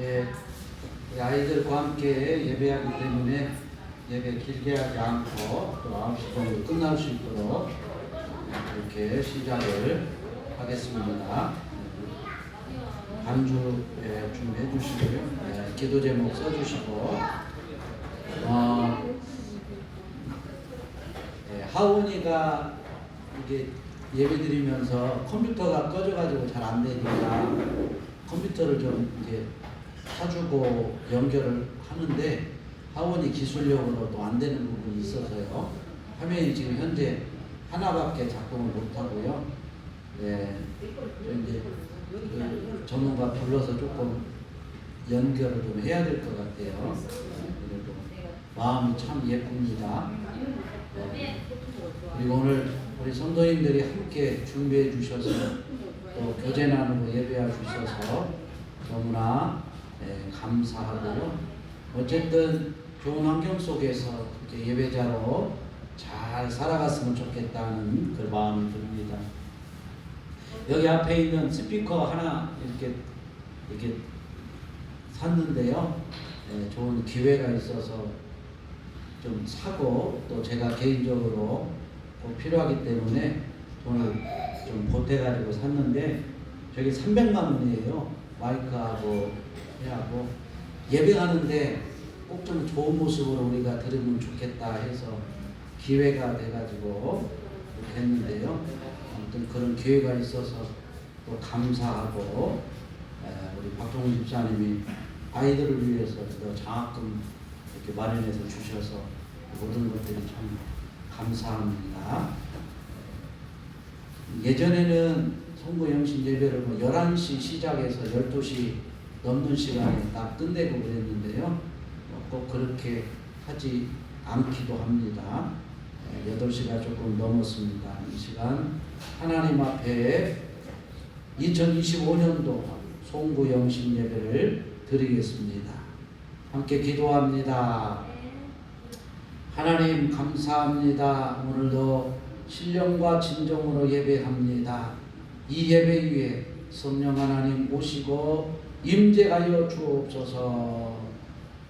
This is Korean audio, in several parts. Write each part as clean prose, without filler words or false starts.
예, 우리 아이들과 함께 예배하기 때문에 예배 길게 하지 않고 또 9시 정도 끝날 수 있도록 이렇게 시작을 하겠습니다. 반주 준비해 주시고요. 기도 제목 써주시고 하원이가 이게 예배 드리면서 컴퓨터가 꺼져가지고 잘 안 되니까 컴퓨터를 좀 이제 사주고 연결을 하는데 하원이 기술력으로 또 안 되는 부분이 있어서요. 화면이 지금 현재 하나밖에 작동을 못 하고요. 네, 이제 그 전문가 불러서 조금 연결을 좀 해야 될 것 같아요. 그래도 마음이 참 예쁩니다. 그리고 오늘 우리 성도님들이 함께 준비해 주셔서 또 교제 나누고 예배해 주셔서 너무나 감사하고요. 어쨌든 좋은 환경 속에서 이렇게 예배자로 잘 살아갔으면 좋겠다는 그 마음이 듭니다. 여기 앞에 있는 스피커 하나 이렇게 샀는데요. 좋은 기회가 있어서 좀 사고 또 제가 개인적으로 꼭 필요하기 때문에 돈을 좀 보태가지고 샀는데 저게 300만 원이에요. 마이크하고 해하고 예배하는데 꼭 좀 좋은 모습으로 우리가 들으면 좋겠다 해서 기회가 돼가지고 이렇게 했는데요. 아무튼 그런 기회가 있어서 또 감사하고 우리 박종훈 집사님이 아이들을 위해서 또 장학금 이렇게 마련해서 주셔서 모든 것들이 참 감사합니다. 예전에는 성부 영신 예배를 11시 시작해서 12시 넘는 시간에 딱 끝내고 그랬는데요. 꼭 그렇게 하지 않기도 합니다. 8시가 조금 넘었습니다. 이 시간 하나님 앞에 2025년도 성부 영신 예배를 드리겠습니다. 함께 기도합니다. 하나님 감사합니다. 오늘도 신령과 진정으로 예배합니다. 이 예배 위에 성령 하나님 오시고 임재하여 주옵소서.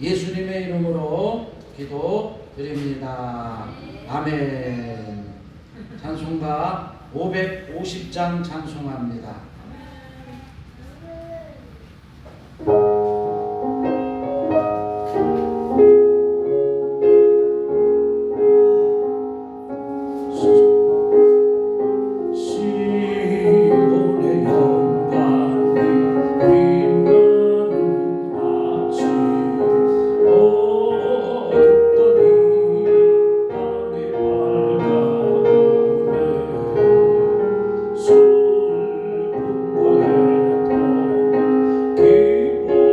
예수님의 이름으로 기도드립니다. 아멘. 찬송가 550장 찬송합니다. 기쁨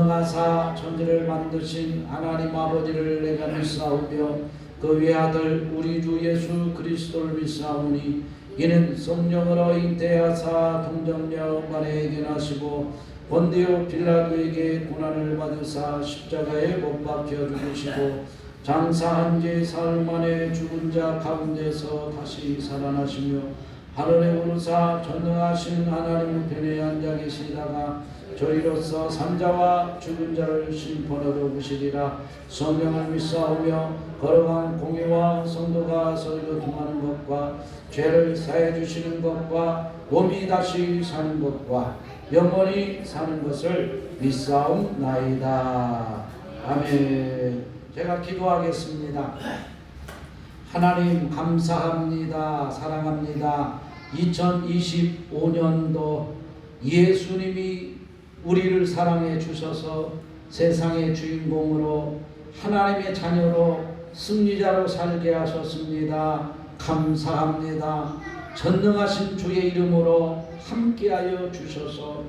전능하사 천지를 만드신 하나님 아버지를 내가 믿사오며 그 외아들 우리 주 예수 그리스도를 믿사오니 이는 성령으로 잉태하사 동정녀 마리아에게 나시고 본디오 빌라도에게 고난을 받으사 십자가에 못 박혀 죽으시고 장사한 지 사흘 만에 죽은 자 가운데서 다시 살아나시며 하늘에 오르사 전능하신 하나님 편에 앉아 계시다가 저희로서 산자와 죽은 자를 심판하러 오시리라. 성령을 믿사오며 거룩한 공의와 성도가 서로 통하는 것과 죄를 사해 주시는 것과 몸이 다시 사는 것과 영원히 사는 것을 믿사옵나이다. 아멘. 제가 기도하겠습니다. 하나님 감사합니다. 사랑합니다. 2025년도 예수님이 우리를 사랑해 주셔서 세상의 주인공으로 하나님의 자녀로 승리자로 살게 하셨습니다. 감사합니다. 전능하신 주의 이름으로 함께하여 주셔서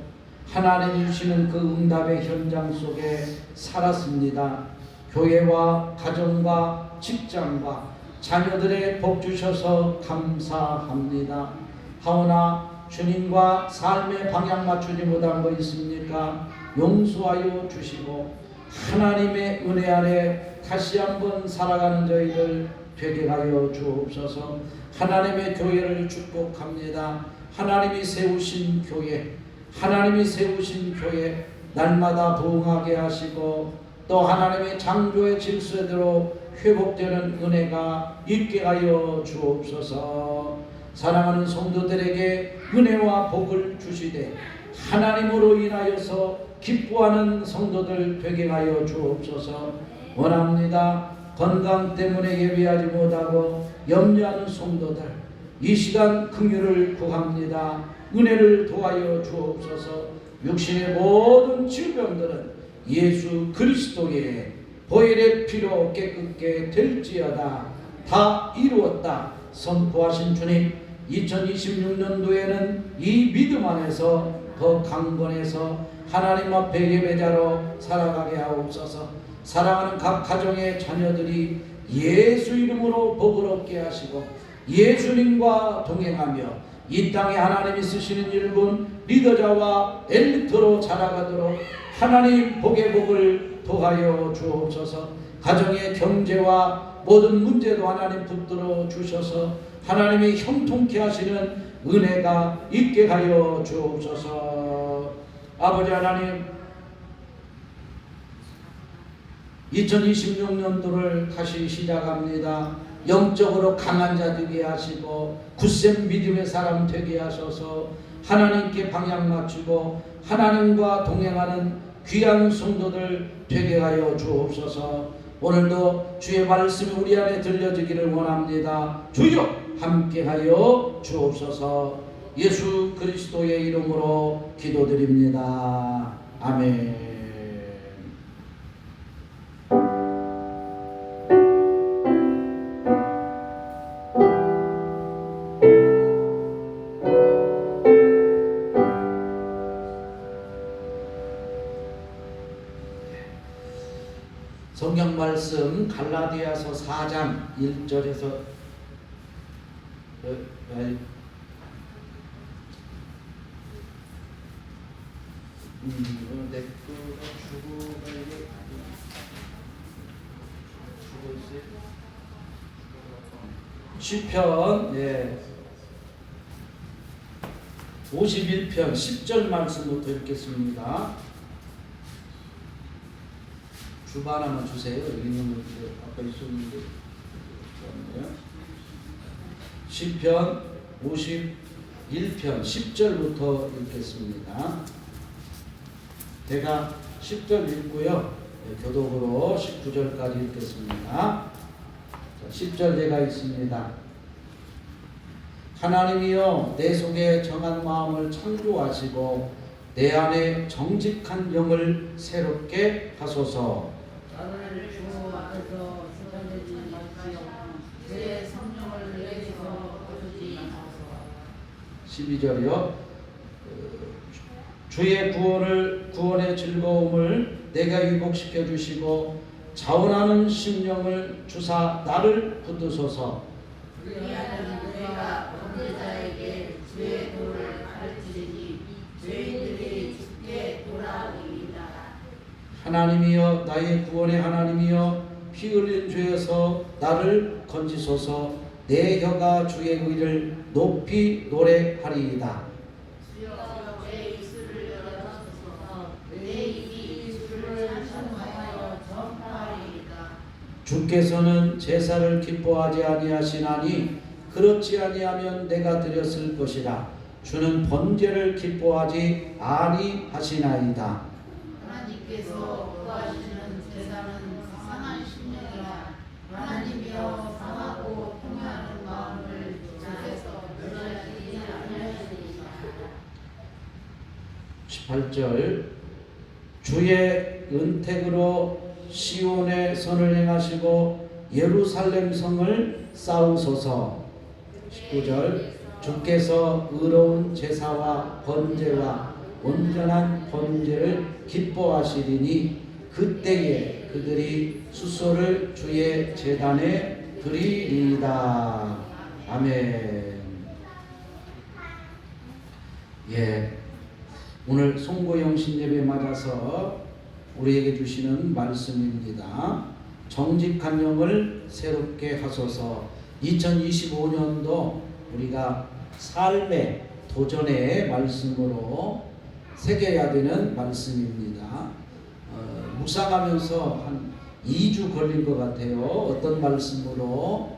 하나님이 주시는 그 응답의 현장 속에 살았습니다. 교회와 가정과 직장과 자녀들의 복 주셔서 감사합니다. 하오나 주님과 삶의 방향 맞추지 못한 거 있습니까? 용서하여 주시고 하나님의 은혜 아래 다시 한번 살아가는 저희들 되게 하여 주옵소서. 하나님의 교회를 축복합니다. 하나님이 세우신 교회, 날마다 부흥하게 하시고 또 하나님의 창조의 질서대로 회복되는 은혜가 있게 하여 주옵소서. 사랑하는 성도들에게 은혜와 복을 주시되 하나님으로 인하여서 기뻐하는 성도들 되게 하여 주옵소서. 원합니다. 건강 때문에 예배하지 못하고 염려하는 성도들 이 시간 긍휼을 구합니다. 은혜를 도하여 주옵소서. 육신의 모든 질병들은 예수 그리스도의 보혈의 피로 깨끗게 될지어다. 다 이루었다 선포하신 주님, 2026년도에는 이 믿음 안에서 더 강건해서 하나님 앞에 예배자로 살아가게 하옵소서. 사랑하는 각 가정의 자녀들이 예수 이름으로 복을 얻게 하시고 예수님과 동행하며 이 땅에 하나님이 쓰시는 일군 리더자와 엘리트로 자라가도록 하나님 복의 복을 도하여 주옵소서. 가정의 경제와 모든 문제도 하나님 붙들어 주셔서 하나님이 형통케 하시는 은혜가 있게 하여 주옵소서. 아버지 하나님, 2026년도를 다시 시작합니다. 영적으로 강한 자 되게 하시고 굳센 믿음의 사람 되게 하셔서 하나님께 방향 맞추고 하나님과 동행하는 귀한 성도들 되게 하여 주옵소서. 오늘도 주의 말씀이 우리 안에 들려지기를 원합니다. 주여 함께하여 주옵소서. 예수 그리스도의 이름으로 기도드립니다. 아멘. 성경 말씀 갈라디아서 4장 1절에서 시편 51편 10절 말씀부터 읽겠습니다. 주바 하나만 주세요. 읽는 거 아까 있었는데. 시편 51편 10절부터 읽겠습니다. 제가 10절 읽고요. 교독으로 19절까지 읽겠습니다. 10절 제가 읽습니다. 하나님이여 내 속에 정한 마음을 창조하시고 내 안에 정직한 영을 새롭게 하소서. 나를 주 앞에서 주저되지 마시오. 내 성령을 내게서 거두지 마소서. 12절이요. 주의 구원의 즐거움을 내가 위복시켜 주시고 자원하는 심령을 주사 나를 붙드소서. 그리하면 너희가 범죄자에게 주의 도를 가르치니 죄인들이 죽게 돌아오리이다. 하나님이여 나의 구원의 하나님이여 피 흘린 죄에서 나를 건지소서. 내 혀가 주의 의를 높이 노래하리이다. 주여 내 입술을 열어주소서. 내 입이 주를 찬송하여 전파하리이다. 주께서는 제사를 기뻐하지 아니하시나니 그렇지 아니하면 내가 드렸을 것이라. 주는 번제를 기뻐하지 아니하시나이다. 하나님께서 구하시는 제사는 상한 심령이라. 하나님이여 상하고 통하는 마음을 주께서 멸하지 아니하시리이다. 18절 주의 은택으로 시온의 선을 행하시고 예루살렘 성을 쌓으소서. 19절 주께서 의로운 제사와 번제와 온전한 번제를 기뻐하시리니 그때에 그들이 수소를 주의 제단에 드리리이다. 아멘. 예, 오늘 송고영신 예배 맞아서 우리에게 주시는 말씀입니다. 정직한 영을 새롭게 하소서. 2025년도 우리가 삶의 도전의 말씀으로 새겨야 되는 말씀입니다. 묵상하면서 한 2주 걸린 것 같아요. 어떤 말씀으로,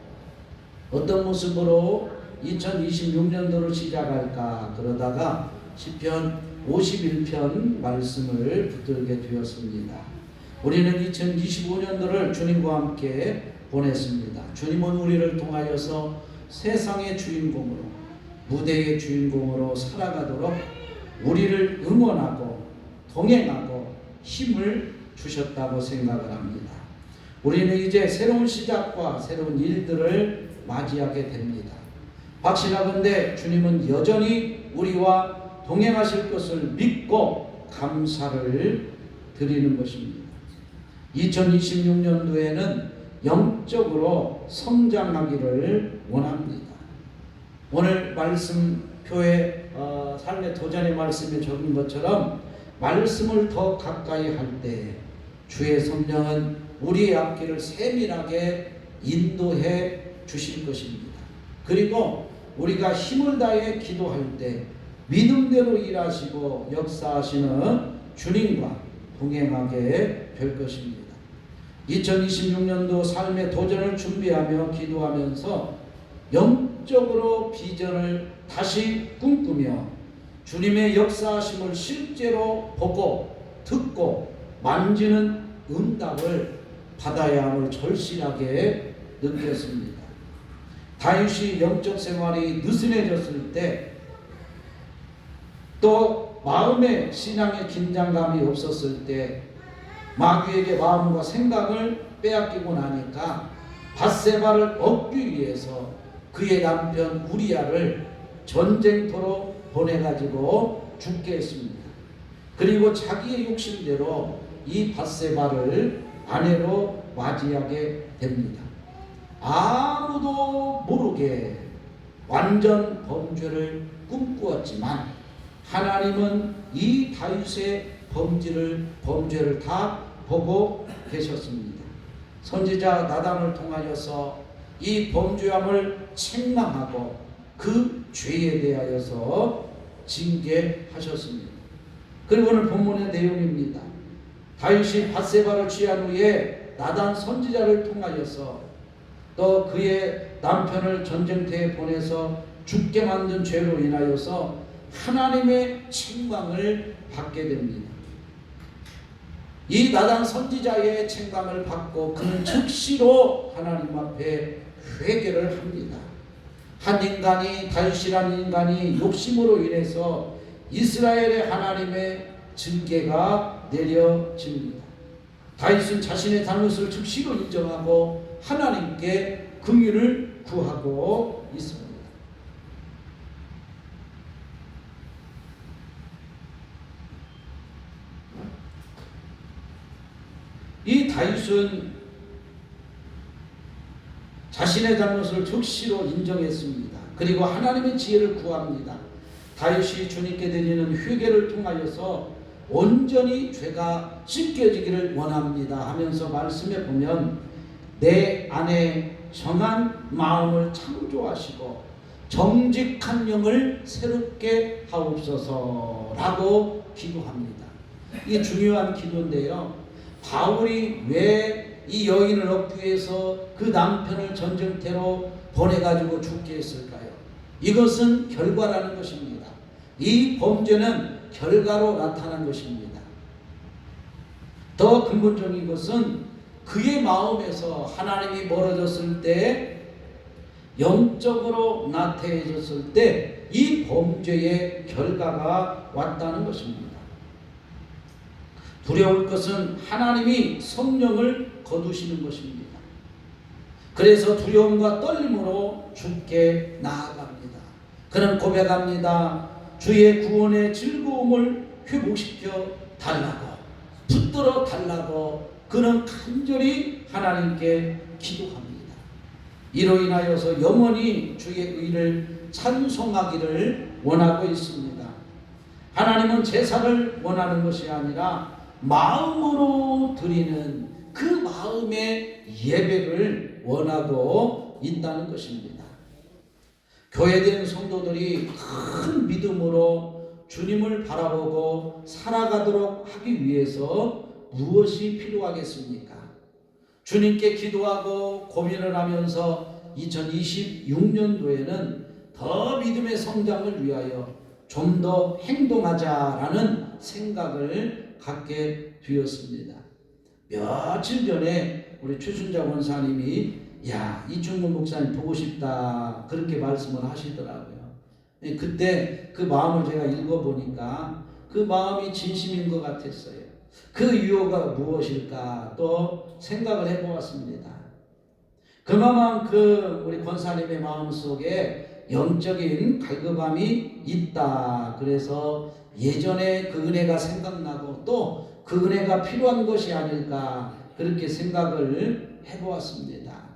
어떤 모습으로 2026년도를 시작할까 그러다가 시편 51편 말씀을 붙들게 되었습니다. 우리는 2025년도를 주님과 함께 보냈습니다. 주님은 우리를 통하여서 세상의 주인공으로, 무대의 주인공으로 살아가도록 우리를 응원하고 동행하고 힘을 주셨다고 생각을 합니다. 우리는 이제 새로운 시작과 새로운 일들을 맞이하게 됩니다. 확신하건대 주님은 여전히 우리와 동행하실 것을 믿고 감사를 드리는 것입니다. 2026년도에는 영적으로 성장하기를 원합니다. 오늘 말씀표에 삶의 도전의 말씀에 적은 것처럼 말씀을 더 가까이 할 때 주의 성령은 우리의 앞길을 세밀하게 인도해 주실 것입니다. 그리고 우리가 힘을 다해 기도할 때 믿음대로 일하시고 역사하시는 주님과 동행하게 될 것입니다. 2026년도 삶의 도전을 준비하며 기도하면서 영적으로 비전을 다시 꿈꾸며 주님의 역사하심을 실제로 보고 듣고 만지는 응답을 받아야 함을 절실하게 느꼈습니다. 다윗이 영적 생활이 느슨해졌을 때, 또 마음에 신앙의 긴장감이 없었을 때, 마귀에게 마음과 생각을 빼앗기고 나니까 밧세바를 얻기 위해서 그의 남편 우리야를 전쟁터로 보내가지고 죽게 했습니다. 그리고 자기의 욕심대로 이 밧세바를 아내로 맞이하게 됩니다. 아무도 모르게 완전 범죄를 꿈꾸었지만 하나님은 이 다윗의 범죄를 다 보고 계셨습니다. 선지자 나단을 통하여서 이 범죄함을 책망하고 그 죄에 대하여서 징계하셨습니다. 그리고 오늘 본문의 내용입니다. 다윗이 밧세바를 취한 후에 나단 선지자를 통하여서 또 그의 남편을 전쟁터에 보내서 죽게 만든 죄로 인하여서 하나님의 책망을 받게 됩니다. 이 나단 선지자의 책망을 받고 그는 즉시로 하나님 앞에 회개를 합니다. 한 인간이, 다윗이라는 인간이 욕심으로 인해서 이스라엘의 하나님의 징계가 내려집니다. 다윗은 자신의 잘못을 즉시로 인정하고 하나님께 긍휼을 구하고 있습니다. 다윗은 자신의 잘못을 즉시로 인정했습니다. 그리고 하나님의 지혜를 구합니다. 다윗이 주님께 드리는 회개를 통하여서 온전히 죄가 씻겨지기를 원합니다 하면서 말씀해 보면 내 안에 정한 마음을 창조하시고 정직한 영을 새롭게 하옵소서라고 기도합니다. 이게 중요한 기도인데요. 바울이 왜 이 여인을 얻기 위해서 그 남편을 전쟁터로 보내가지고 죽게 했을까요? 이것은 결과라는 것입니다. 이 범죄는 결과로 나타난 것입니다. 더 근본적인 것은 그의 마음에서 하나님이 멀어졌을 때, 영적으로 나태해졌을 때 이 범죄의 결과가 왔다는 것입니다. 두려울 것은 하나님이 성령을 거두시는 것입니다. 그래서 두려움과 떨림으로 주께 나아갑니다. 그는 고백합니다. 주의 구원의 즐거움을 회복시켜 달라고, 붙들어 달라고 그는 간절히 하나님께 기도합니다. 이로 인하여서 영원히 주의 의를 찬송하기를 원하고 있습니다. 하나님은 제사를 원하는 것이 아니라 마음으로 드리는 그 마음의 예배를 원하고 있다는 것입니다. 교회된 성도들이 큰 믿음으로 주님을 바라보고 살아가도록 하기 위해서 무엇이 필요하겠습니까? 주님께 기도하고 고민을 하면서 2026년도에는 더 믿음의 성장을 위하여 좀 더 행동하자라는 생각을 갖게 되었습니다. 며칠 전에 우리 최순자 권사님이 이충근 목사님 보고 싶다 그렇게 말씀을 하시더라고요. 그때 그 마음을 제가 읽어보니까 그 마음이 진심인 것 같았어요. 그 이유가 무엇일까 또 생각을 해보았습니다. 그만큼 우리 권사님의 마음속에 영적인 갈급함이 있다. 그래서 예전에 그 은혜가 생각나고 또 그 은혜가 필요한 것이 아닐까 그렇게 생각을 해보았습니다.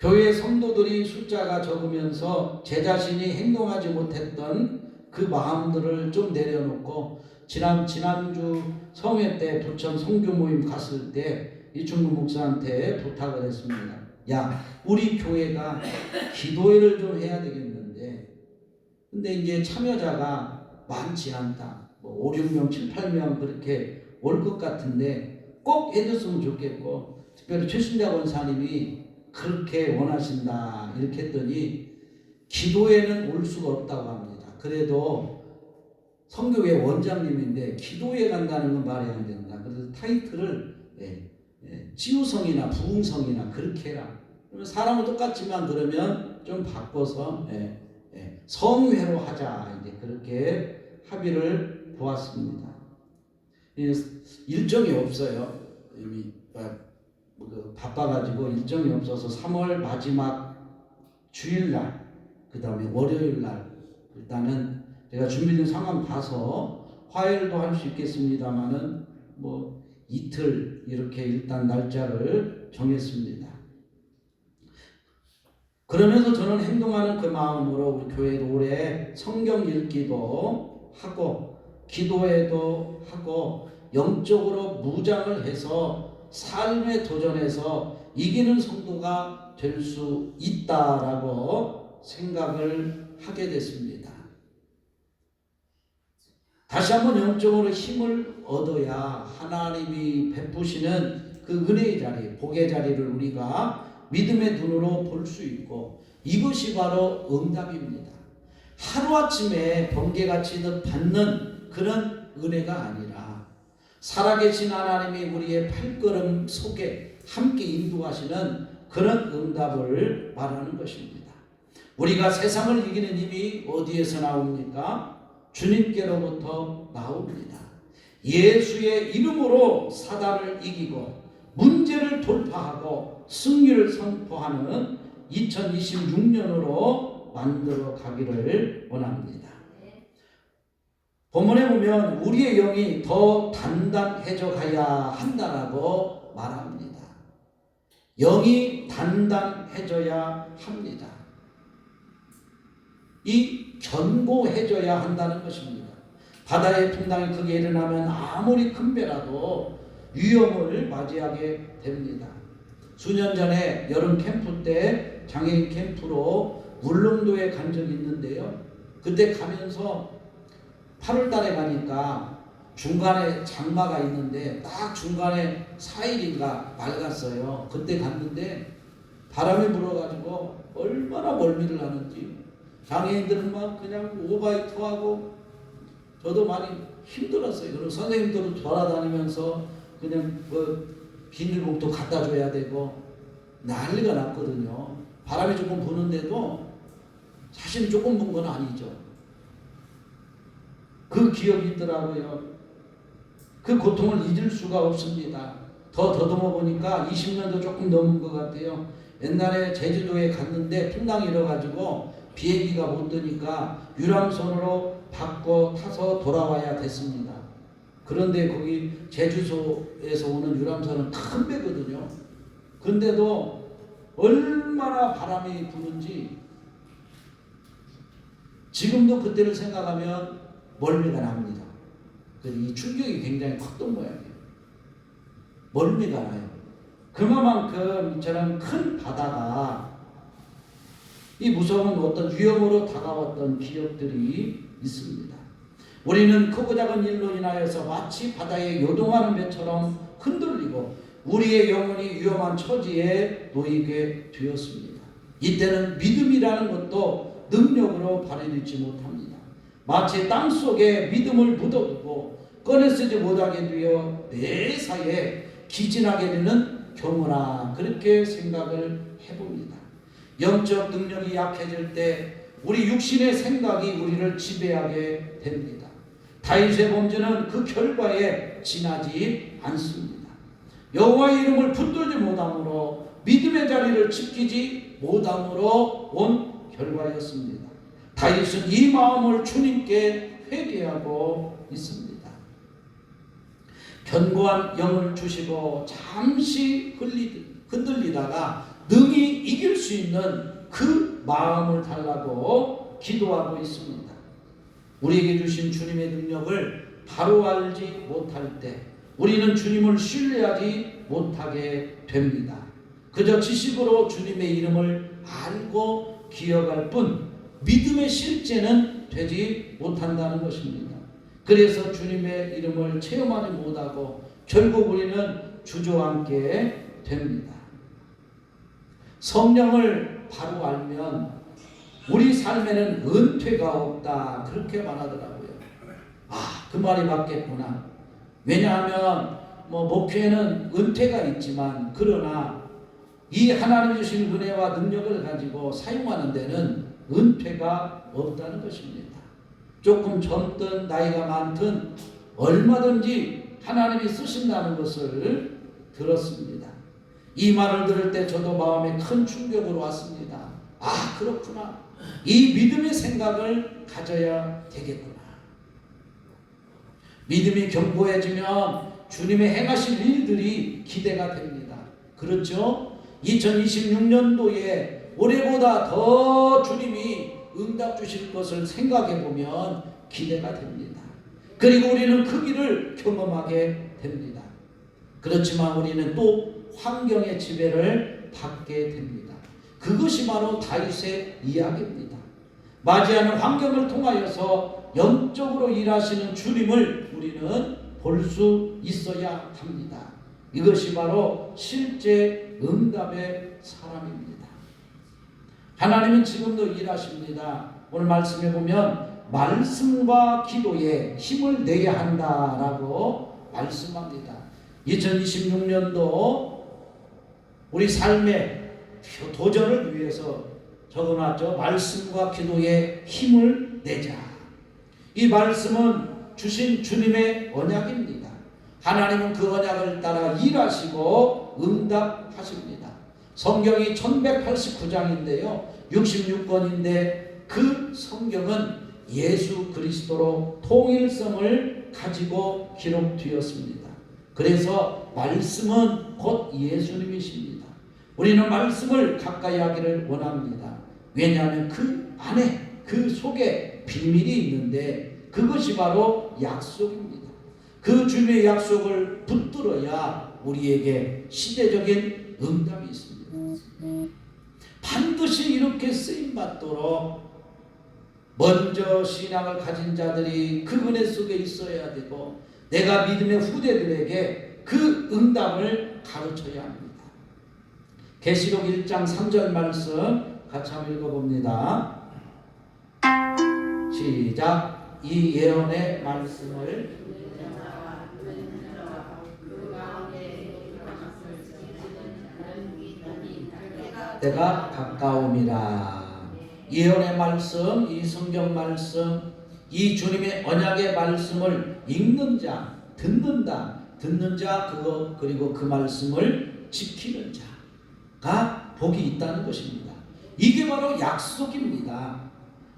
교회 성도들이 숫자가 적으면서 제 자신이 행동하지 못했던 그 마음들을 좀 내려놓고 지난주 성회 때 부천 성교 모임 갔을 때 이충근 목사한테 부탁을 했습니다. 우리 교회가 기도회를 좀 해야 되겠는데 근데 이제 참여자가 많지 않다. 5, 6명, 7, 8명 그렇게 올 것 같은데 꼭 해줬으면 좋겠고 특별히 최순자 권사님이 그렇게 원하신다 이렇게 했더니 기도회는 올 수가 없다고 합니다. 그래도 성교회 원장님인데 기도회 간다는 건 말이 안 된다. 그래서 타이틀을 치유성이나 부흥성이나 그렇게 해라. 그러면 사람은 똑같지만 그러면 좀 바꿔서 성회로 하자. 이제 그렇게 합의를 보았습니다. 일정이 없어요. 이미 바빠가지고 일정이 없어서 3월 마지막 주일날, 그 다음에 월요일날 일단은 제가 준비된 상황 봐서 화요일도 할 수 있겠습니다만은 이틀 이렇게 일단 날짜를 정했습니다. 그러면서 저는 행동하는 그 마음으로 우리 교회도 올해 성경 읽기도 하고 기도회도 하고 영적으로 무장을 해서 삶에 도전해서 이기는 성도가 될 수 있다라고 생각을 하게 됐습니다. 다시 한번 영적으로 힘을 얻어야 하나님이 베푸시는 그 은혜의 자리, 복의 자리를 우리가 믿음의 눈으로 볼 수 있고 이것이 바로 응답입니다. 하루아침에 번개같이 받는 그런 은혜가 아니라 살아계신 하나님이 우리의 발걸음 속에 함께 인도하시는 그런 응답을 말하는 것입니다. 우리가 세상을 이기는 힘이 어디에서 나옵니까? 주님께로부터 나옵니다. 예수의 이름으로 사단을 이기고 문제를 돌파하고 승리를 선포하는 2026년으로 만들어 가기를 원합니다. 본문에 보면 우리의 영이 더 단단해져 가야 한다라고 말합니다. 영이 단단해져야 합니다. 이 견고해져야 한다는 것입니다. 바다의 풍랑이 크게 일어나면 아무리 큰 배라도 위험을 맞이하게 됩니다. 수년 전에 여름 캠프 때 장애인 캠프로 울릉도에 간 적이 있는데요. 그때 가면서 8월 달에 가니까 중간에 장마가 있는데 딱 중간에 4일인가 맑았어요. 그때 갔는데 바람이 불어가지고 얼마나 멀미를 하는지 장애인들은 막 그냥 오바이트하고 저도 많이 힘들었어요. 그리고 선생님들도 돌아다니면서 그냥 비닐봉투 갖다 줘야 되고 난리가 났거든요. 바람이 조금 부는데도 사실 조금 분 건 아니죠. 그 기억이 있더라고요. 그 고통을 잊을 수가 없습니다. 더 더듬어 보니까 20년도 조금 넘은 것 같아요. 옛날에 제주도에 갔는데 풍랑이 일어가지고 비행기가 못 뜨니까 유람선으로 바꿔 타서 돌아와야 됐습니다. 그런데 거기 제주도에서 오는 유람선은 큰 배거든요. 근데도 얼마나 바람이 부는지 지금도 그때를 생각하면 멀미가 납니다. 이 충격이 굉장히 컸던 모양이에요. 멀미가 나요. 그만큼 이처럼 큰 바다가 이 무서운 어떤 위험으로 다가왔던 기억들이 있습니다. 우리는 크고 작은 일로 인하여서 마치 바다에 요동하는 배처럼 흔들리고 우리의 영혼이 위험한 처지에 놓이게 되었습니다. 이때는 믿음이라는 것도 능력으로 발휘되지 못합니다. 마치 땅속에 믿음을 묻어두고 꺼내 쓰지 못하게 되어 매사에 기진하게 되는 경우나 그렇게 생각을 해봅니다. 영적 능력이 약해질 때 우리 육신의 생각이 우리를 지배하게 됩니다. 다윗의 범죄는 그 결과에 지나지 않습니다. 여호와의 이름을 붙들지 못함으로 믿음의 자리를 지키지 못함으로 온 결과였습니다. 다윗은 이 마음을 주님께 회개하고 있습니다. 견고한 영을 주시고 잠시 흔들리다가 능히 이길 수 있는 그 마음을 달라고 기도하고 있습니다. 우리에게 주신 주님의 능력을 바로 알지 못할 때 우리는 주님을 신뢰하지 못하게 됩니다. 그저 지식으로 주님의 이름을 알고 기억할 뿐 믿음의 실제는 되지 못한다는 것입니다. 그래서 주님의 이름을 체험하지 못하고 결국 우리는 주저앉게 됩니다. 성령을 바로 알면 우리 삶에는 은퇴가 없다 그렇게 말하더라고요. 그 말이 맞겠구나. 왜냐하면 목회에는 은퇴가 있지만 그러나 이 하나님 주신 은혜와 능력을 가지고 사용하는 데는 은퇴가 없다는 것입니다. 조금 젊든 나이가 많든 얼마든지 하나님이 쓰신다는 것을 들었습니다. 이 말을 들을 때 저도 마음에 큰 충격으로 왔습니다. 그렇구나. 이 믿음의 생각을 가져야 되겠구나. 믿음이 견고해지면 주님의 행하실 일들이 기대가 됩니다. 그렇죠? 2026년도에 올해보다 더 주님이 응답 주실 것을 생각해 보면 기대가 됩니다. 그리고 우리는 그 길을 경험하게 됩니다. 그렇지만 우리는 또 환경의 지배를 받게 됩니다. 그것이 바로 다윗의 이야기입니다. 맞이하는 환경을 통하여서 영적으로 일하시는 주님을 우리는 볼 수 있어야 합니다. 이것이 바로 실제 응답의 사람입니다. 하나님은 지금도 일하십니다. 오늘 말씀에 보면 말씀과 기도에 힘을 내야 한다라고 말씀합니다. 2026년도 우리 삶의 도전을 위해서 적어놨죠. 말씀과 기도에 힘을 내자. 이 말씀은 주신 주님의 언약입니다. 하나님은 그 언약을 따라 일하시고 응답하십니다. 성경이 1189장인데요. 66권인데 그 성경은 예수 그리스도로 통일성을 가지고 기록되었습니다. 그래서 말씀은 곧 예수님이십니다. 우리는 말씀을 가까이 하기를 원합니다. 왜냐하면 그 안에 그 속에 비밀이 있는데 그것이 바로 약속입니다. 그 주님의 약속을 붙들어야 우리에게 시대적인 응답이 있습니다. 반드시 이렇게 쓰임받도록 먼저 신앙을 가진 자들이 그 은혜 속에 있어야 되고 내가 믿음의 후대들에게 그 응답을 가르쳐야 합니다. 계시록 1장 3절 말씀 같이 한번 읽어봅니다. 시작. 이 예언의 말씀을 때가 가까움이라. 예언의 말씀, 이 성경 말씀, 이 주님의 언약의 말씀을 읽는 자, 듣는 자 그거 그리고 그 말씀을 지키는 자가 복이 있다는 것입니다. 이게 바로 약속입니다.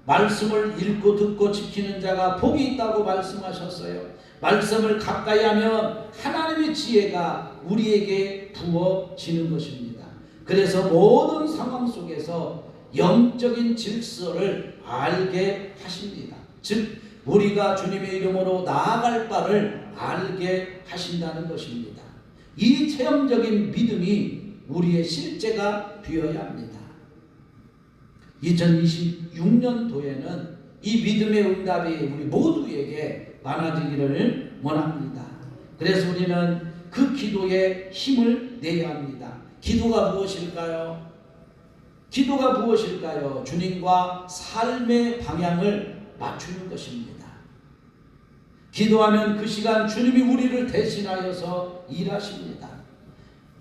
말씀을 읽고 듣고 지키는 자가 복이 있다고 말씀하셨어요. 말씀을 가까이 하면 하나님의 지혜가 우리에게 부어지는 것입니다. 그래서 모든 상황 속에서 영적인 질서를 알게 하십니다. 즉 우리가 주님의 이름으로 나아갈 바를 알게 하신다는 것입니다. 이 체험적인 믿음이 우리의 실제가 되어야 합니다. 2026년도에는 이 믿음의 응답이 우리 모두에게 많아지기를 원합니다. 그래서 우리는 그 기도에 힘을 내야 합니다. 기도가 무엇일까요? 기도가 무엇일까요? 주님과 삶의 방향을 맞추는 것입니다. 기도하면 그 시간 주님이 우리를 대신하여서 일하십니다.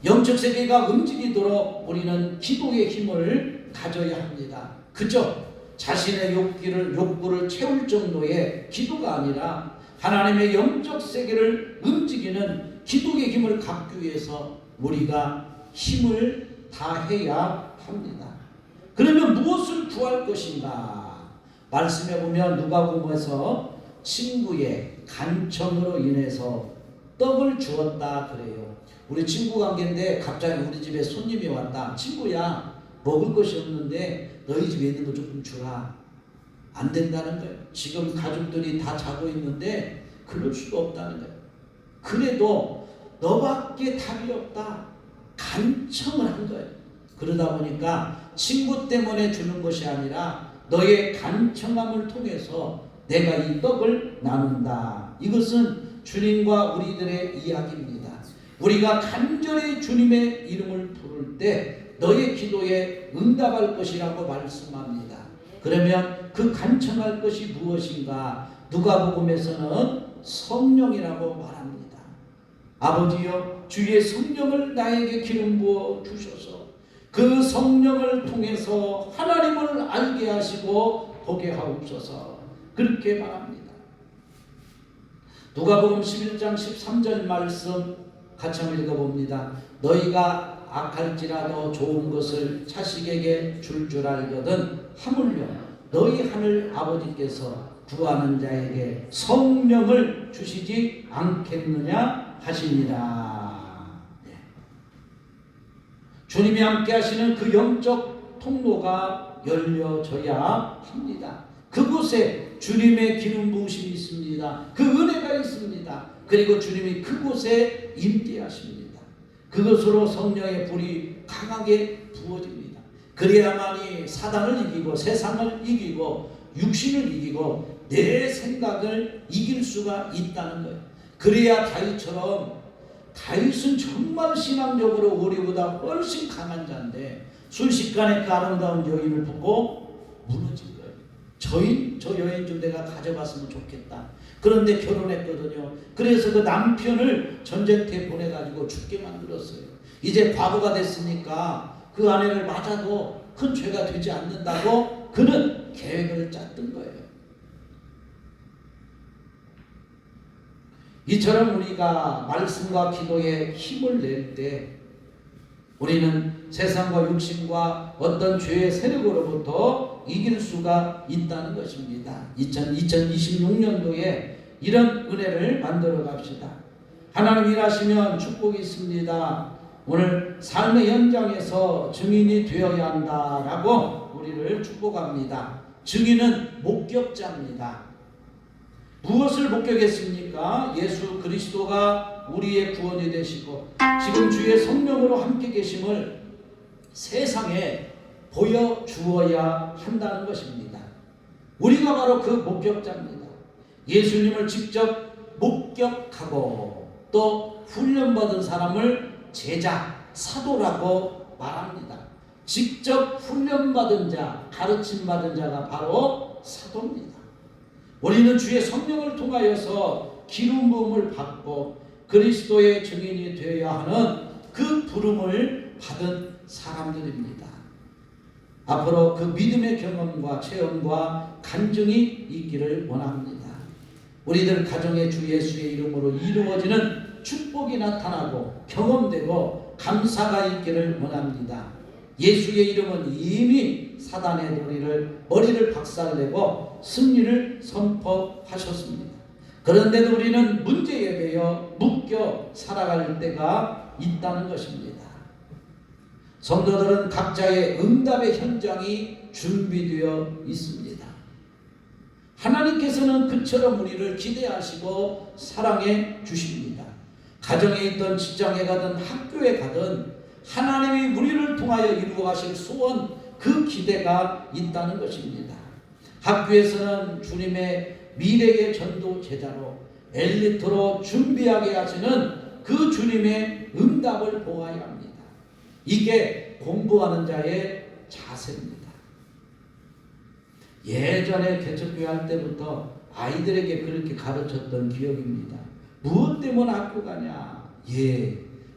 영적 세계가 움직이도록 우리는 기도의 힘을 가져야 합니다. 그저 자신의 욕구를 채울 정도의 기도가 아니라 하나님의 영적 세계를 움직이는 기도의 힘을 갖기 위해서 우리가 힘을 다해야 합니다. 그러면 무엇을 구할 것인가? 말씀해 보면 누가복음에서 친구의 간청으로 인해서 떡을 주었다 그래요. 우리 친구 관계인데 갑자기 우리 집에 손님이 왔다. 친구야, 먹을 것이 없는데 너희 집에 있는 거 조금 주라. 안 된다는 거예요. 지금 가족들이 다 자고 있는데 그럴 수가 없다는 거예요. 그래도 너밖에 답이 없다. 간청을 한 거예요. 그러다 보니까 친구 때문에 주는 것이 아니라 너의 간청함을 통해서 내가 이 떡을 나눈다. 이것은 주님과 우리들의 이야기입니다. 우리가 간절히 주님의 이름을 부를 때 너의 기도에 응답할 것이라고 말씀합니다. 그러면 그 간청할 것이 무엇인가? 누가복음에서는 성령이라고 말합니다. 아버지여, 주의 성령을 나에게 기름 부어 주셔서 그 성령을 통해서 하나님을 알게 하시고 보게 하옵소서. 그렇게 말합니다. 누가복음 11장 13절 말씀 같이 한번 읽어봅니다. 너희가 악할지라도 좋은 것을 자식에게 줄 알거든 하물며 너희 하늘 아버지께서 구하는 자에게 성령을 주시지 않겠느냐 하시니라. 주님이 함께 하시는 그 영적 통로가 열려져야 합니다. 그곳에 주님의 기름 부으심이 있습니다. 그 은혜가 있습니다. 그리고 주님이 그곳에 임재하십니다. 그것으로 성령의 불이 강하게 부어집니다. 그래야만이 사단을 이기고 세상을 이기고 육신을 이기고 내 생각을 이길 수가 있다는 거예요. 그래야 다윗은 정말 신앙적으로 우리보다 훨씬 강한 자인데 순식간에 그 아름다운 여인을 보고 무너진 거예요. 저 여인 좀 내가 가져갔으면 좋겠다. 그런데 결혼했거든요. 그래서 그 남편을 전쟁터에 보내가지고 죽게 만들었어요. 이제 과거가 됐으니까 그 아내를 맞아도 큰 죄가 되지 않는다고 그는 계획을 짰던 거예요. 이처럼 우리가 말씀과 기도에 힘을 낼 때 우리는 세상과 육신과 어떤 죄의 세력으로부터 이길 수가 있다는 것입니다. 2026년도에 이런 은혜를 만들어 갑시다. 하나님 일하시면 축복이 있습니다. 오늘 삶의 현장에서 증인이 되어야 한다라고 우리를 축복합니다. 증인은 목격자입니다. 무엇을 목격했습니까? 예수 그리스도가 우리의 구원이 되시고 지금 주의 성령으로 함께 계심을 세상에 보여주어야 한다는 것입니다. 우리가 바로 그 목격자입니다. 예수님을 직접 목격하고 또 훈련받은 사람을 제자, 사도라고 말합니다. 직접 훈련받은 자, 가르침받은 자가 바로 사도입니다. 우리는 주의 성령을 통하여서 기름 부음을 받고 그리스도의 증인이 되어야 하는 그 부름을 받은 사람들입니다. 앞으로 그 믿음의 경험과 체험과 간증이 있기를 원합니다. 우리들 가정의 주 예수의 이름으로 이루어지는 축복이 나타나고 경험되고 감사가 있기를 원합니다. 예수의 이름은 이미 사단의 머리를 박살내고 승리를 선포하셨습니다. 그런데도 우리는 문제에 매여 묶여 살아갈 때가 있다는 것입니다. 성도들은 각자의 응답의 현장이 준비되어 있습니다. 하나님께서는 그처럼 우리를 기대하시고 사랑해 주십니다. 가정에 있든 직장에 가든 학교에 가든 하나님이 우리를 통하여 이루어가실 소원, 그 기대가 있다는 것입니다. 학교에서는 주님의 미래의 전도 제자로 엘리트로 준비하게 하시는 그 주님의 응답을 보아야 합니다. 이게 공부하는 자의 자세입니다. 예전에 개척교회 할 때부터 아이들에게 그렇게 가르쳤던 기억입니다. 무엇 때문에 학교 가냐?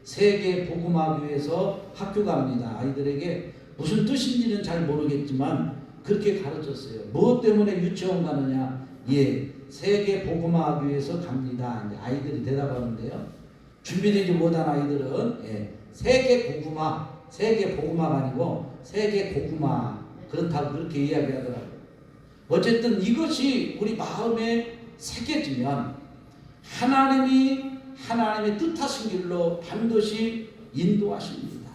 세계 복음화교회에서 학교 갑니다. 아이들에게 무슨 뜻인지는 잘 모르겠지만 그렇게 가르쳤어요. 무엇 때문에 유치원 가느냐? 세계 복음화교회에서 갑니다. 아이들이 대답하는데요. 준비되지 못한 아이들은 세계 복음화가 아니고 세계 복음화 그렇다고 그렇게 이야기하더라고요. 어쨌든 이것이 우리 마음에 새겨지면 하나님의 뜻하신 길로 반드시 인도하십니다.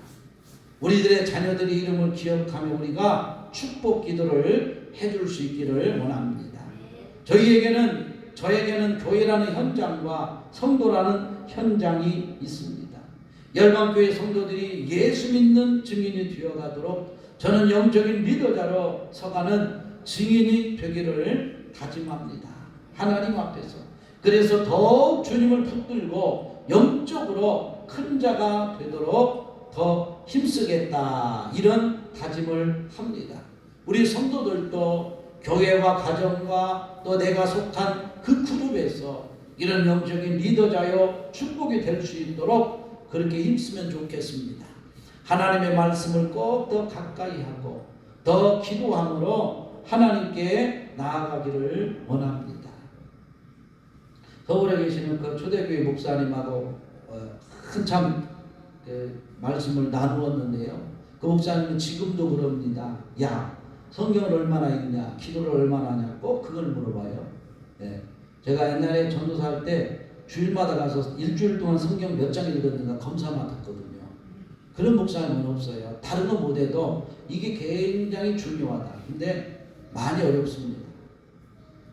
우리들의 자녀들의 이름을 기억하며 우리가 축복 기도를 해줄 수 있기를 원합니다. 저에게는 교회라는 현장과 성도라는 현장이 있습니다. 열방교회 성도들이 예수 믿는 증인이 되어가도록 저는 영적인 리더자로 서가는 증인이 되기를 다짐합니다. 하나님 앞에서. 그래서 더욱 주님을 붙들고 영적으로 큰 자가 되도록 더 힘쓰겠다, 이런 다짐을 합니다. 우리 성도들도 교회와 가정과 또 내가 속한 그 그룹에서 이런 영적인 리더자요 축복이 될 수 있도록 그렇게 힘쓰면 좋겠습니다. 하나님의 말씀을 꼭 더 가까이 하고 더 기도함으로 하나님께 나아가기를 원합니다. 서울에 계시는 그 초대교회 목사님하고 한참 말씀을 나누었는데요. 그 목사님은 지금도 그럽니다. 성경을 얼마나 읽냐, 기도를 얼마나 하냐, 꼭 그걸 물어봐요. 제가 옛날에 전도사 할 때 주일마다 가서 일주일 동안 성경 몇 장 읽었는가 검사 맡았거든요. 그런 목사님은 없어요. 다른 거 못해도 이게 굉장히 중요하다. 근데 많이 어렵습니다.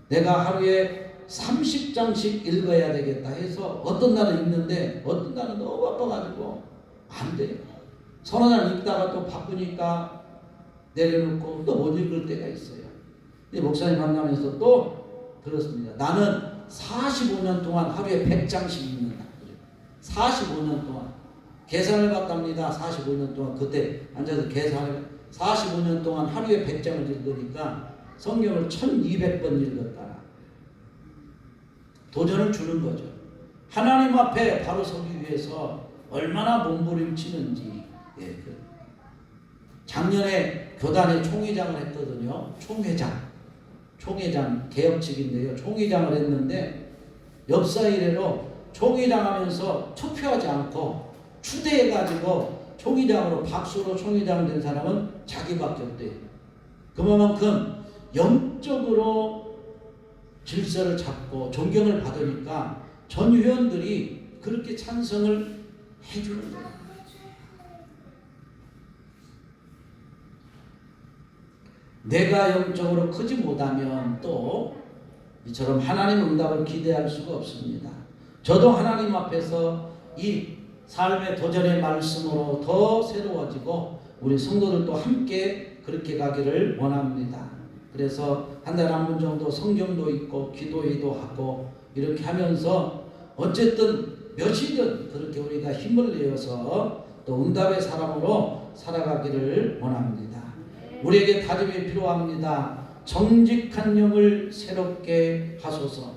내가 하루에 30장씩 읽어야 되겠다 해서 어떤 날은 읽는데 어떤 날은 너무 바빠가지고 안 돼요. 서너 날 읽다가 또 바쁘니까 내려놓고 또 못 읽을 때가 있어요. 근데 목사님 만나면서 또 들었습니다. 나는 45년 동안 하루에 100장씩 읽는다. 45년 동안. 계산을 받답니다. 45년 동안. 그때 앉아서 계산을 45년 동안 하루에 100장을 읽으니까 성경을 1200번 읽었다. 도전을 주는 거죠. 하나님 앞에 바로 서기 위해서 얼마나 몸부림치는지. 작년에 교단에 총회장을 했거든요. 총회장 개혁 측인데요. 총회장을 했는데 역사 이래로 총회장 하면서 투표하지 않고 추대해가지고 총회장으로 박수로 총회장 된 사람은 자기밖에 없대요. 그만큼 영적으로 질서를 잡고 존경을 받으니까 전 회원들이 그렇게 찬성을 해주는 거예요. 내가 영적으로 크지 못하면 또 이처럼 하나님 응답을 기대할 수가 없습니다. 저도 하나님 앞에서 이 삶의 도전의 말씀으로 더 새로워지고 우리 성도들도 함께 그렇게 가기를 원합니다. 그래서 한 달에 한 번 정도 성경도 읽고 기도회도 하고 이렇게 하면서 어쨌든 몇이든 그렇게 우리가 힘을 내어서 또 응답의 사람으로 살아가기를 원합니다. 우리에게 다짐이 필요합니다. 정직한 영을 새롭게 하소서.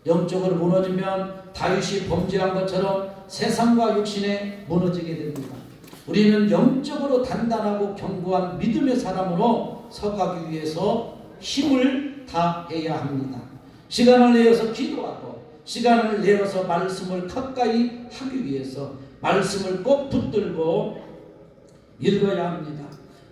영적으로 무너지면 다윗이 범죄한 것처럼 세상과 육신에 무너지게 됩니다. 우리는 영적으로 단단하고 견고한 믿음의 사람으로 서가기 위해서 힘을 다해야 합니다. 시간을 내어서 기도하고 시간을 내어서 말씀을 가까이 하기 위해서 말씀을 꼭 붙들고 읽어야 합니다.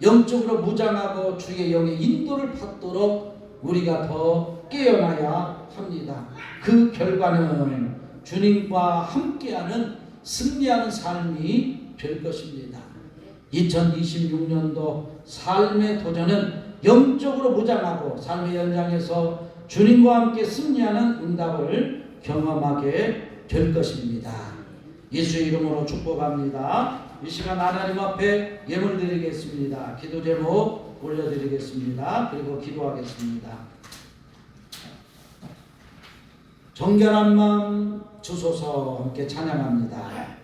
영적으로 무장하고 주의 영의 인도를 받도록 우리가 더 깨어나야 합니다. 그 결과는 주님과 함께하는 승리하는 삶이 될 것입니다. 2026년도 삶의 도전은 영적으로 무장하고 삶의 현장에서 주님과 함께 승리하는 응답을 경험하게 될 것입니다. 예수의 이름으로 축복합니다. 이 시간 하나님 앞에 예물 드리겠습니다. 기도 제목 올려드리겠습니다. 그리고 기도하겠습니다. 정결한 마음 주소서. 함께 찬양합니다.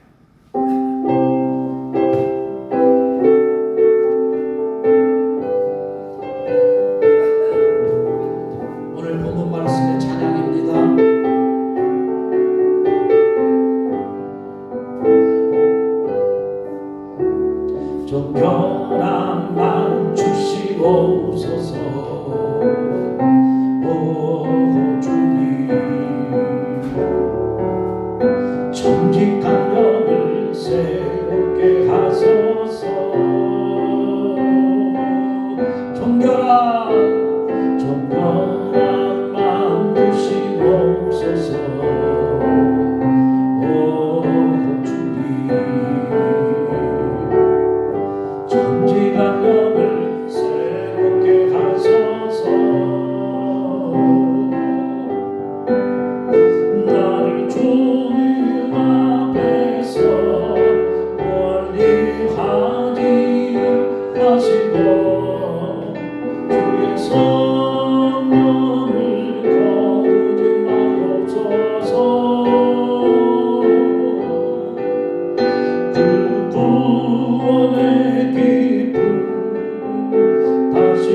오늘 본문 말씀의 찬양입니다. 정결한 마음 주시옵소서. 오 주님, 정직한 영을 새롭게 하소서. 정결한 마음 주시옵소서. 오 주님, 정직한 영을 새롭게 하소서. 나를 주님 앞에서 멀리 하지 마시고 주의 성령을 거두지 마옵소서. 그 구원의 기쁨 다시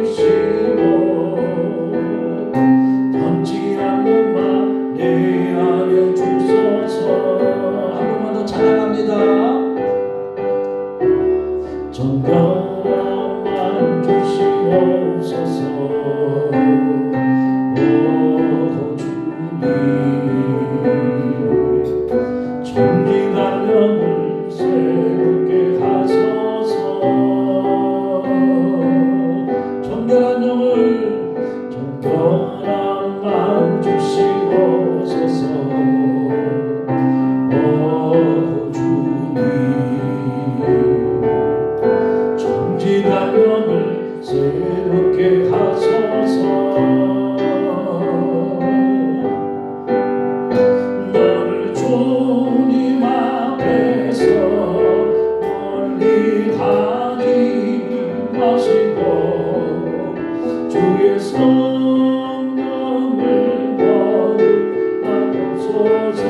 회복시키시고 던지 않는 마 내 안에 주소서. 한 번만 더 찬양합니다. 정결한 마음 주시옵소서. 오 주님, 정직한 영을 새롭게 하소서. 정결한 마음 주시옵소서. 오 주님, 정직한 영을 새롭게 하소서. 너를 주님 앞에서 멀리 하지 마시고 주의 성령을 거듭하옵소서.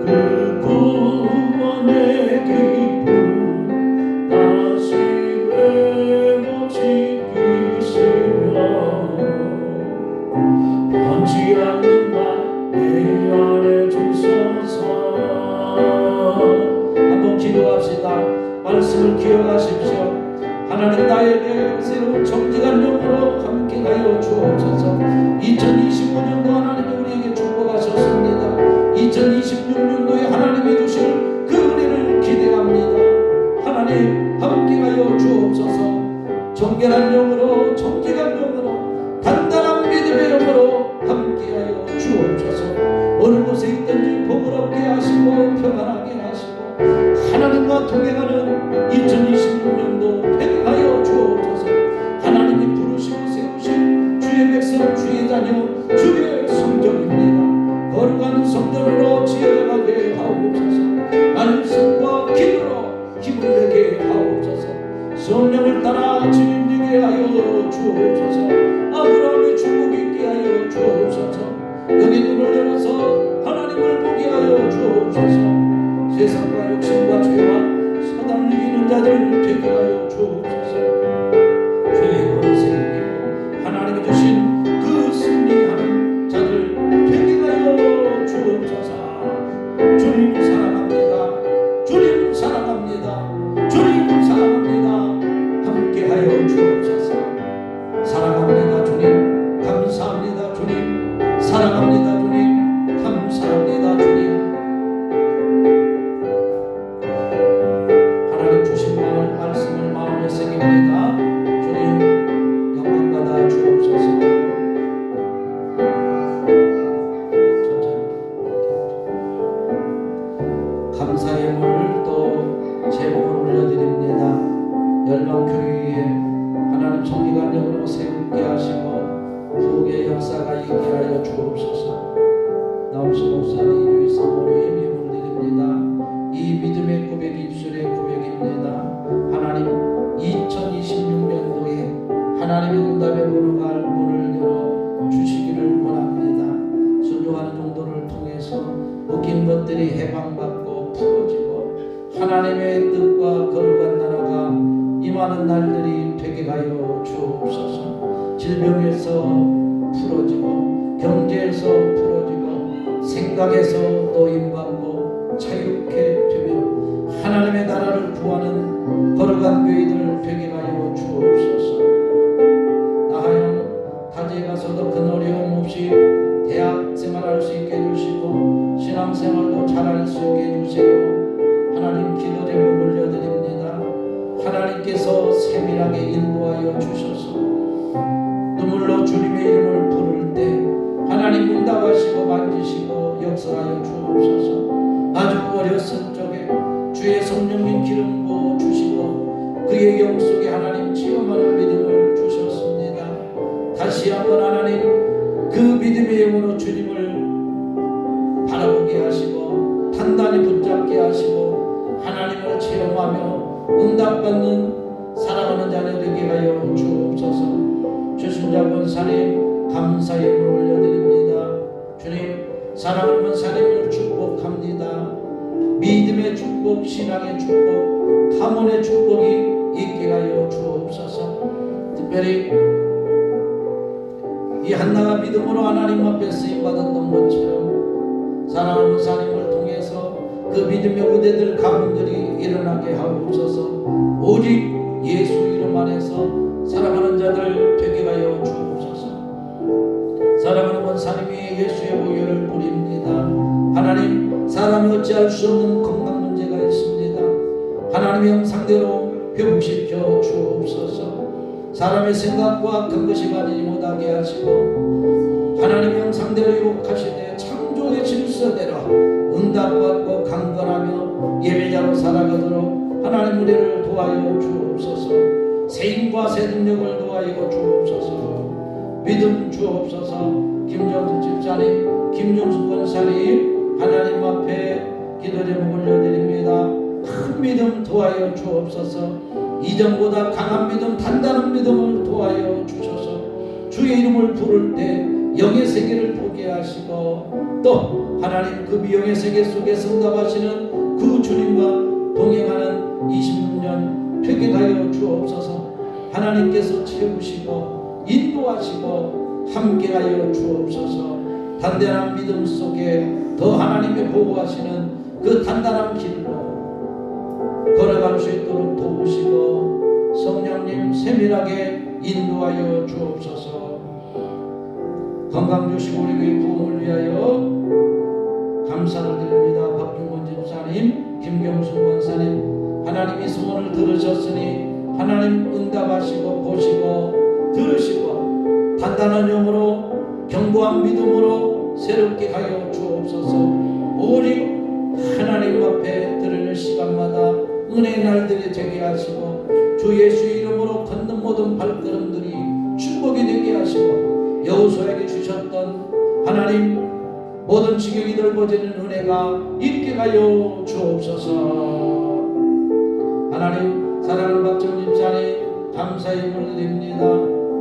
그 구원의 기쁨 다시 회복시키시며 변치 않는 내 안에 주소서. 한번 기도합시다. 말씀을 기억하십시오. 하나님, 나에게 새로운 정직한 영으로 함께 하여 주옵소서. 2025년도 하나님이 우리에게 축복하셨습니다. 너그럽게 하시고 평안하게 하시고 하나님과 동행하는 2026년도 되게 하여 주옵소서. 하나님이 부르시고 세우신 주의 백성 주의 자녀 주의 성전입니다. 거룩한 성전으로 지어가게 하옵소서. 말씀과 기도로 힘을 내게 하옵소서. 성령을 따라 주님 되게 하여 주옵소서. 아브라함의 축복 있게 하여 주옵소서. 여기 눈을 열어서 하나님을 보게 하여 주옵소서. 세상과 욕심과 죄와 사단을 이기는 자들 되게 하여 주옵소서. 주의 권세 이기고 하나님이 주신 그 승리하는 자들 되게 하여 주옵소서. 주님 사랑합니다. 주님 사랑합니다. 주님 사랑합니다. 함께 하여 주옵소서. 사랑합니다 주님. 감사합니다 주님. 사랑합니다 주님. 감사합니다 주님. 하나님 주신 말씀을 마음에 새깁니다. 주님 영광 받아 주옵소서. 감사의 물 또 제목을 올려드립니다. 열방교회에 하나님 성리관역으로 세우게 하시고 부흥의 역사가 있게 하여 주옵소서. 나옵수 목사님 주의 사모님 예물 드립니다. 이 믿음의 고백이 입술의 고백입니다. 하나님 2026년도에 하나님의 응답의 문을 열어 주시기를 원합니다. 순종하는 정도를 통해서 묶인 것들이 해방받고 풀어지고 하나님의 뜻과 거룩한 나라가 임하는 날들이 되게 하여 주옵소서. 질병에서 풀어지고 경제에서 풀어지고 생각에서 노임받고 자유케 되며 하나님의 나라를 구하는 거룩한 교회들 되게 하여 주옵소서. 나하영 타지에 가서도 큰 어려움 없이 대학 생활할 수 있게 해주시고 신앙생활도 잘할 수 있게 해주세요. 하나님 기도 제목 올려드립니다. 하나님께서 세밀하게 인도하여 주셔서 눈물로 주님의 이름을 부를 때 하나님 응답하시고 만지시고 역사하여 주옵소서. 아주 어렸을 적에 주의 성령님 기름 부어 주시고 그의 영 속에 하나님 체험하는 믿음을 주셨습니다. 다시 한번 하나님 그 믿음의 영으로 주님을 바라보게 하시고 단단히 붙잡게 하시고 하나님을 체험하며 응답받는 사랑하는 자녀 되게 하여 주옵소서. 주순자 권사님 감사의 물 올려드립니다. 주님 사랑하는 권사님을 축복합니다. 믿음의 축복, 신앙의 축복, 가문의 축복이 있게 하여 주옵소서. 특별히 이 한나가 믿음으로 하나님 앞에 쓰임받았던 것처럼 사랑하는 권사님을 통해서 그 믿음의 우대들 가문들이 일어나게 하옵소서. 오직 예수 이름 안에서 사랑하는 자들 되게 하여 주옵소서. 사랑하는 권사님이 예수의 보혈을 뿌립니다. 하나님 사람이 어찌할 수 없는 건강 문제가 있습니다. 하나님의 형상대로 회복시켜 주옵소서. 사람의 생각과 큰 것이 가지지 못하게 하시고 하나님의 형상대로 회복하시되 창조의 질서대로 응답받고 강건하며 예배자로 살아가도록 하나님 우리를 도와여 주옵소서. 세임과 새 능력을 도와여 주옵소서. 믿음 주옵소서. 김정숙 집사님, 김정숙 권사님 하나님 앞에 기도 제목 올려드립니다. 큰 믿음 도와여 주옵소서. 이전보다 강한 믿음, 단단한 믿음을 도와여 주셔서 주의 이름을 부를 때 영의 세계를 보게 하시고 또 하나님 그 미영의 세계 속에서 응답하시는 그 주님과 동행하는 26년 되게 하여 주옵소서. 하나님께서 채우시고 인도하시고 함께하여 주옵소서. 단단한 믿음 속에 더 하나님의 보호하시는 그 단단한 길로 걸어갈 수 있도록 도우시고 성령님 세밀하게 인도하여 주옵소서. 건강 주시고 우리 교회 부흥을 위하여 감사를 드립니다. 박중권 집사님, 김경수 권사님 하나님이 소원을 들으셨으니 하나님 응답하시고 보시고 들으시고 단단한 영으로 견고한 믿음으로 새롭게 하여 주옵소서. 오직 하나님 앞에 드리는 시간마다 은혜의 날들이 되게 하시고 주 예수 이름으로 걷는 모든 발걸음들이 축복이 되게 하시고 여호수아에게 주셨던 하나님 모든 지경이 넓어지는 은혜가 있게 하여 주옵소서. 하나님 사랑하는 박정림 집사님 감사의 물드립니다.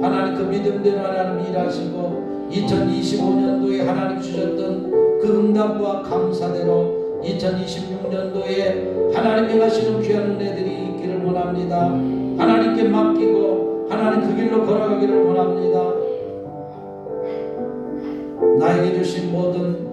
하나님 그 믿음대로 하나님 일하시고 2025년도에 하나님 주셨던 그 응답과 감사대로 2026년도에 하나님 행하시는 귀한 은혜들이 있기를 원합니다. 하나님께 맡기고 하나님 그 길로 걸어가기를 원합니다. 나에게 주신 모든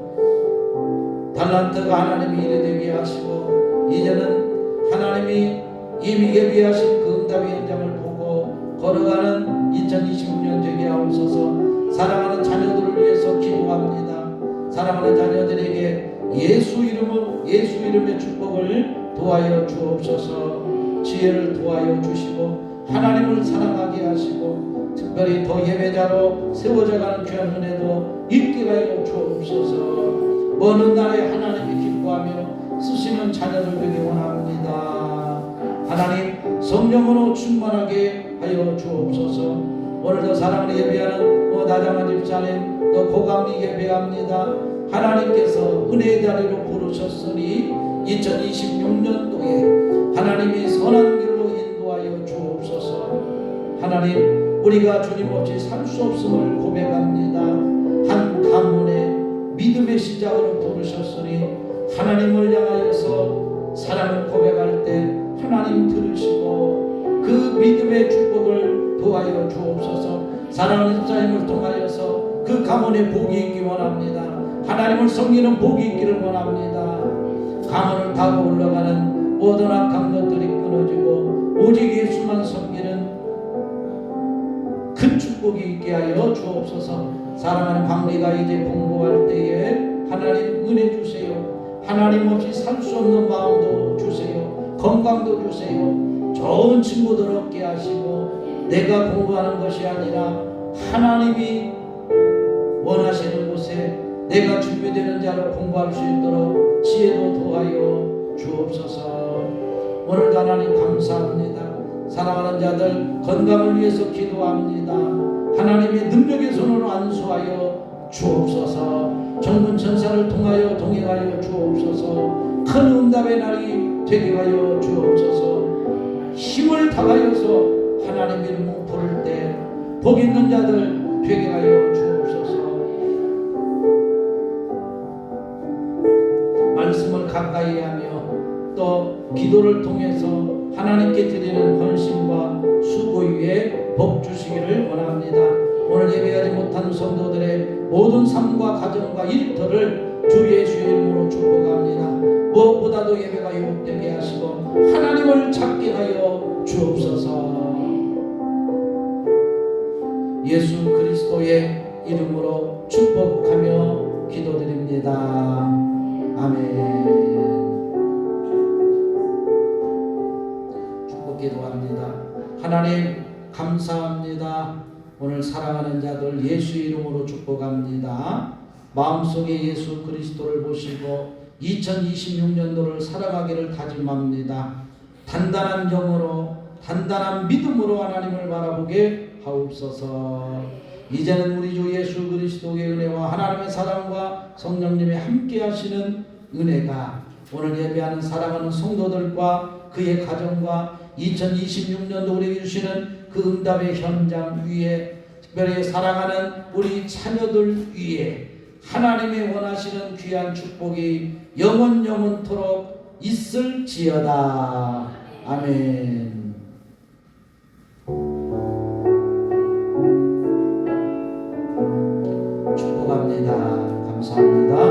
달란트가 하나님이 일이 되게 하시고 이제는 하나님이 이미 예비하신 그 응답의 현장을 보고 걸어가는 2026년 되게 하옵소서. 사랑하는 자녀들을 위해서 기도합니다. 사랑하는 자녀들에게 예수 이름의 축복을 도와여 주옵소서. 지혜를 도와여 주시고 하나님을 사랑하게 하시고 특별히 더 예배자로 세워져가는 귀한 은혜도 있게 하여 주옵소서. 먼 날에 하나님이 기뻐하며 쓰시는 자녀들 되기 원합니다. 하나님 성령으로 충만하게 하여 주옵소서. 오늘도 사랑을 예배하는 나장한 집사님 또 고감리 예배합니다. 하나님께서 은혜의 자리로 부르셨으니 2026년도에 하나님이 선한 길로 인도하여 주옵소서. 하나님 우리가 주님 없이 살 수 없음을 고백합니다. 한 가문의 믿음의 시작으로 부르셨으니 하나님을 향하여서 사랑을 고백할 때 하나님 들으시고 그 믿음의 축복을 도하여 주옵소서. 사랑하는 집사님을 통하여서 그 가문에 복이 있기 원합니다. 하나님을 섬기는 복이 있기를 원합니다. 가문을 타고 올라가는 모든 악한 것들이 끊어지고 오직 예수만 섬기는 큰 축복이 있게 하여 주옵소서. 사랑하는 강리가 이제 공부할 때에 하나님 은혜 주세요. 하나님 없이 살 수 없는 마음도 주세요. 건강도 주세요. 좋은 친구들 얻게 하시고 내가 공부하는 것이 아니라 하나님이 원하시는 곳에 내가 준비되는 자로 공부할 수 있도록 지혜도 도하여 주옵소서. 오늘도 하나님 감사합니다. 사랑하는 자들 건강을 위해서 기도합니다. 하나님의 능력의 손으로 안수하여 주옵소서. 정문 천사를 통하여 동행하여 주옵소서. 큰 응답의 날이 되게 하여 주옵소서. 힘을 다하여서 하나님 이름을 부를 때 복 있는 자들 되게 하여 주옵소서. 말씀을 가까이 하며 또 기도를 통해서 하나님께 드리는 헌신과 수고 위에 복 주시기를 원합니다. 오늘 예배하지 못한 성도들의 모든 삶과 가정과 일터를 주 예수의 이름으로 축복합니다. 무엇보다도 예배가 유혹되게 하시고 하나님을 찾게 하여 주옵소서. 예수 그리스도의 이름으로 축복하며 기도드립니다. 아멘. 기도합니다. 하나님 감사합니다. 오늘 사랑하는 자들 예수 이름으로 축복합니다. 마음속에 예수 그리스도를 보시고 2026년도를 살아가기를 다짐합니다. 단단한 영으로 단단한 믿음으로 하나님을 바라보게 하옵소서. 이제는 우리 주 예수 그리스도의 은혜와 하나님의 사랑과 성령님의 함께 하시는 은혜가 오늘 예배하는 사랑하는 성도들과 그의 가정과 2026년도 우리에게 주시는 그 응답의 현장 위에 특별히 사랑하는 우리 자녀들 위에 하나님이 원하시는 귀한 축복이 영원토록 있을지어다. 아멘. 축복합니다. 감사합니다.